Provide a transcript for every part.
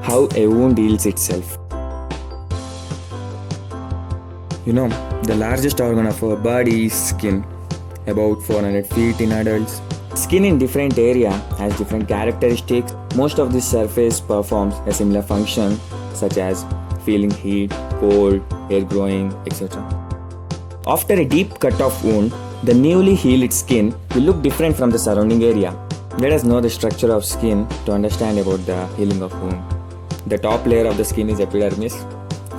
How a wound heals itself. The largest organ of our body is skin, about 400 feet in adults. Skin in different area has different characteristics. Most of this surface performs a similar function, such as feeling heat, cold, hair growing, etc. After a deep cut-off wound, the newly healed skin will look different from the surrounding area. Let us know the structure of skin to understand about the healing of wound. The top layer of the skin is epidermis,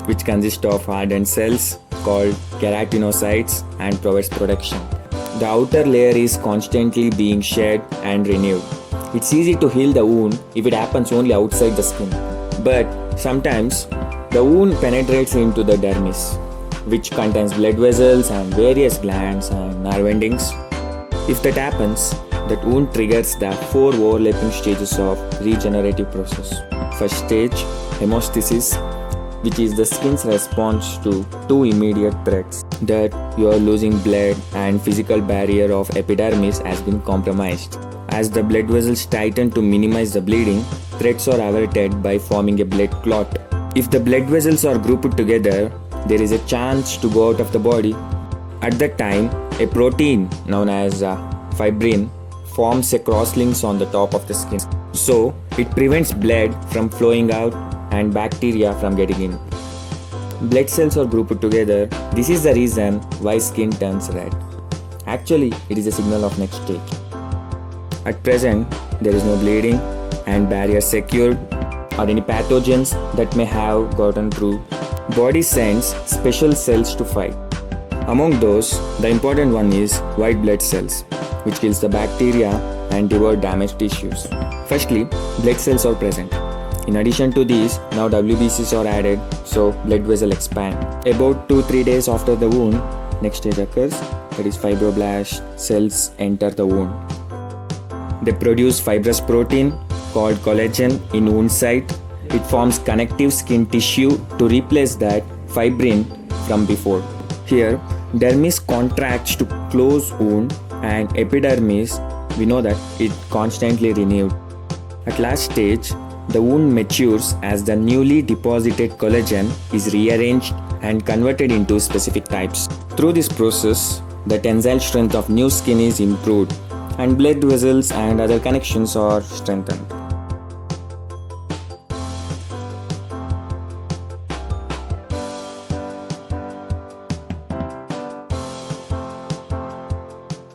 which consists of hardened cells called keratinocytes and provides protection. The outer layer is constantly being shed and renewed. It's easy to heal the wound if it happens only outside the skin. But sometimes the wound penetrates into the dermis, which contains blood vessels and various glands and nerve endings. If that happens, that wound triggers the 4 overlapping stages of regenerative process. First stage, hemostasis, which is the skin's response to 2 immediate threats, that you are losing blood and physical barrier of epidermis has been compromised. As the blood vessels tighten to minimize the bleeding, threats are averted by forming a blood clot. If the blood vessels are grouped together, there is a chance to go out of the body. At that time, a protein known as fibrin forms a crosslinks on the top of the skin. So, it prevents blood from flowing out and bacteria from getting in. Blood cells are grouped together. This is the reason why skin turns red. Actually, it is a signal of next stage. At present, there is no bleeding and barrier secured or any pathogens that may have gotten through. Body sends special cells to fight. Among those, the important one is white blood cells, which kills the bacteria and devour damaged tissues. Firstly, blood cells are present. In addition to these, now WBCs are added, so blood vessel expand. About 2-3 days after the wound, next stage occurs, that is fibroblast cells enter the wound. They produce fibrous protein called collagen in wound site. It forms connective skin tissue to replace that fibrin from before. Here, dermis contracts to close wound and epidermis, we know that it constantly renewed. At last stage, the wound matures as the newly deposited collagen is rearranged and converted into specific types. Through this process, the tensile strength of new skin is improved and blood vessels and other connections are strengthened.